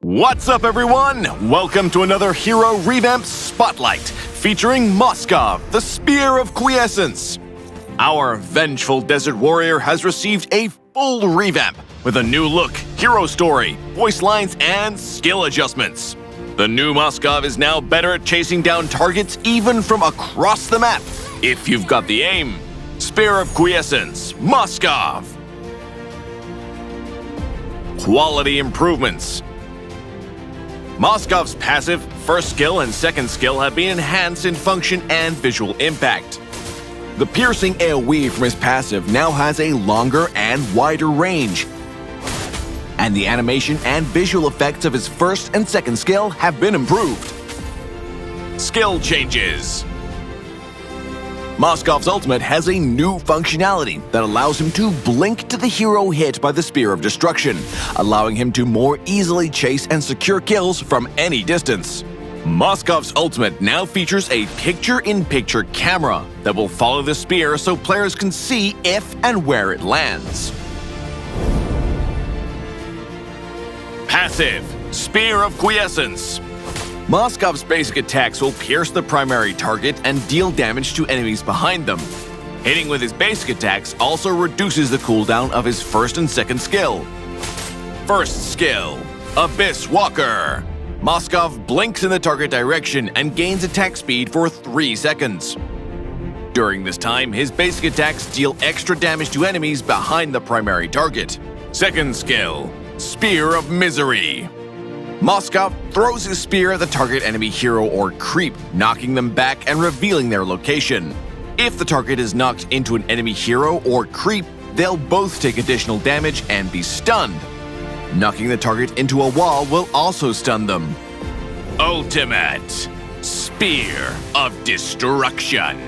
What's up, everyone? Welcome to another Hero Revamp Spotlight, featuring Moskov, the Spear of Quiescence. Our vengeful desert warrior has received a full revamp with a new look, hero story, voice lines, and skill adjustments. The new Moskov is now better at chasing down targets even from across the map, if you've got the aim. Spear of Quiescence, Moskov. Quality improvements. Moskov's passive, first skill, and second skill have been enhanced in function and visual impact. The piercing AoE from his passive now has a longer and wider range, and the animation and visual effects of his first and second skill have been improved. Skill changes. Moskov's ultimate has a new functionality that allows him to blink to the hero hit by the Spear of Destruction, allowing him to more easily chase and secure kills from any distance. Moskov's ultimate now features a picture-in-picture camera that will follow the spear so players can see if and where it lands. Passive, Spear of Quiescence. Moskov's basic attacks will pierce the primary target and deal damage to enemies behind them. Hitting with his basic attacks also reduces the cooldown of his first and second skill. First skill, Abyss Walker. Moskov blinks in the target direction and gains attack speed for 3 seconds. During this time, his basic attacks deal extra damage to enemies behind the primary target. Second skill, Spear of Misery. Moskov throws his spear at the target enemy hero or creep, knocking them back and revealing their location. If the target is knocked into an enemy hero or creep, they'll both take additional damage and be stunned. Knocking the target into a wall will also stun them. Ultimate, Spear of Destruction.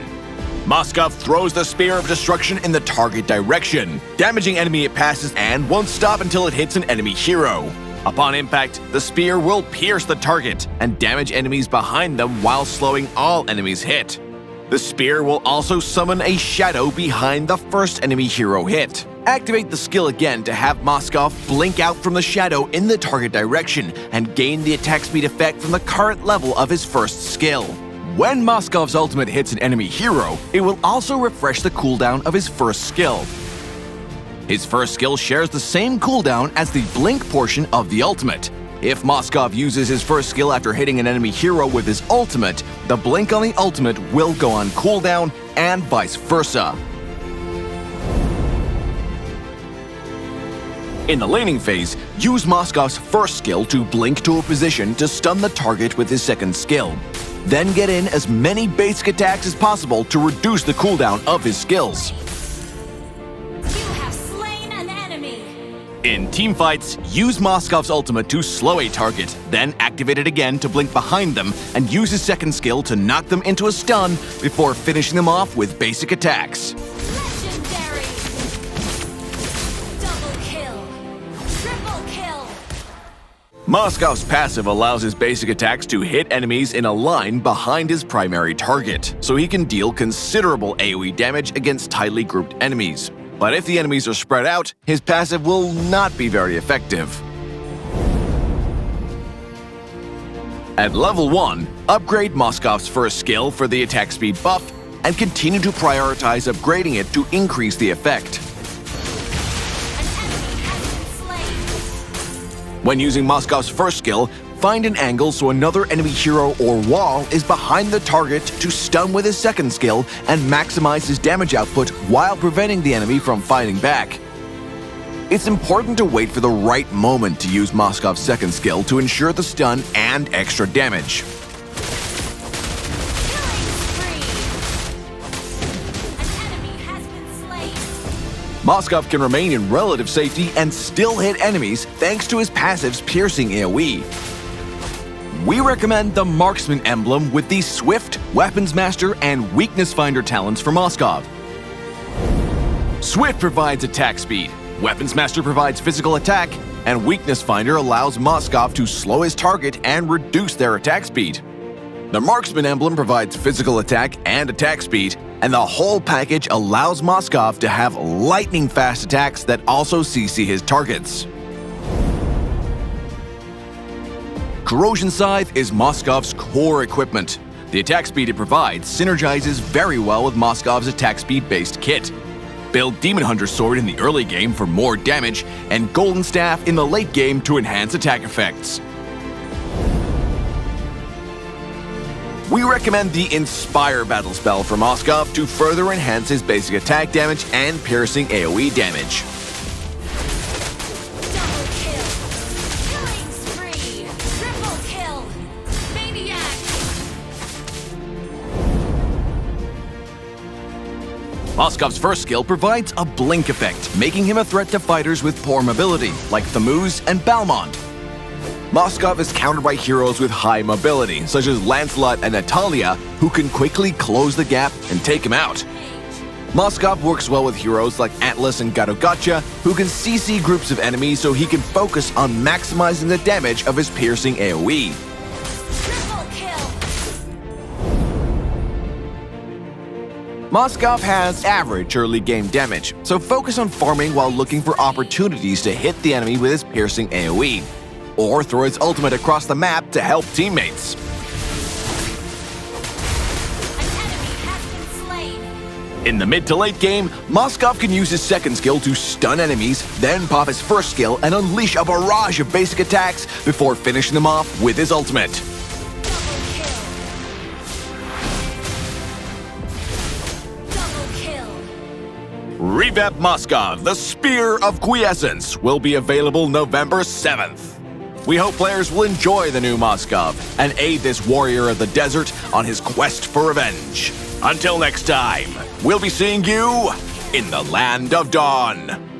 Moskov throws the Spear of Destruction in the target direction, damaging enemy it passes and won't stop until it hits an enemy hero. Upon impact, the spear will pierce the target and damage enemies behind them while slowing all enemies hit. The spear will also summon a shadow behind the first enemy hero hit. Activate the skill again to have Moskov blink out from the shadow in the target direction and gain the attack speed effect from the current level of his first skill. When Moskov's ultimate hits an enemy hero, it will also refresh the cooldown of his first skill. His first skill shares the same cooldown as the blink portion of the ultimate. If Moskov uses his first skill after hitting an enemy hero with his ultimate, the blink on the ultimate will go on cooldown and vice versa. In the laning phase, use Moskov's first skill to blink to a position to stun the target with his second skill. Then get in as many basic attacks as possible to reduce the cooldown of his skills. In teamfights, use Moskov's ultimate to slow a target, then activate it again to blink behind them and use his second skill to knock them into a stun before finishing them off with basic attacks. Legendary! Double kill! Triple kill! Moskov's passive allows his basic attacks to hit enemies in a line behind his primary target, so he can deal considerable AoE damage against tightly grouped enemies. But if the enemies are spread out, his passive will not be very effective. At level 1, upgrade Moskov's first skill for the attack speed buff and continue to prioritize upgrading it to increase the effect. When using Moskov's first skill, find an angle so another enemy hero or wall is behind the target to stun with his second skill and maximize his damage output while preventing the enemy from fighting back. It's important to wait for the right moment to use Moskov's second skill to ensure the stun and extra damage. Moskov can remain in relative safety and still hit enemies thanks to his passive's piercing AoE. We recommend the Marksman emblem with the Swift, Weapons Master, and Weakness Finder talents for Moskov. Swift provides attack speed, Weapons Master provides physical attack, and Weakness Finder allows Moskov to slow his target and reduce their attack speed. The Marksman emblem provides physical attack and attack speed, and the whole package allows Moskov to have lightning-fast attacks that also CC his targets. Corrosion Scythe is Moskov's core equipment. The attack speed it provides synergizes very well with Moskov's attack speed-based kit. Build Demon Hunter Sword in the early game for more damage, and Golden Staff in the late game to enhance attack effects. We recommend the Inspire battle spell for Moskov to further enhance his basic attack damage and piercing AoE damage. Double kill. Killing spree. Triple kill. Maniac. Moskov's first skill provides a blink effect, making him a threat to fighters with poor mobility, like Thamuz and Balmond. Moskov is countered by heroes with high mobility, such as Lancelot and Natalia, who can quickly close the gap and take him out. Moskov works well with heroes like Atlas and Gato-Gotcha, who can CC groups of enemies so he can focus on maximizing the damage of his piercing AoE. Triple kill. Moskov has average early game damage, so focus on farming while looking for opportunities to hit the enemy with his piercing AoE, or throw his ultimate across the map to help teammates. An enemy has been slain. In the mid to late game, Moskov can use his second skill to stun enemies, then pop his first skill and unleash a barrage of basic attacks before finishing them off with his ultimate. Double kill. Revamp Moskov, the Spear of Quiescence, will be available November 7th. We hope players will enjoy the new Moskov and aid this warrior of the desert on his quest for revenge. Until next time, we'll be seeing you in the Land of Dawn.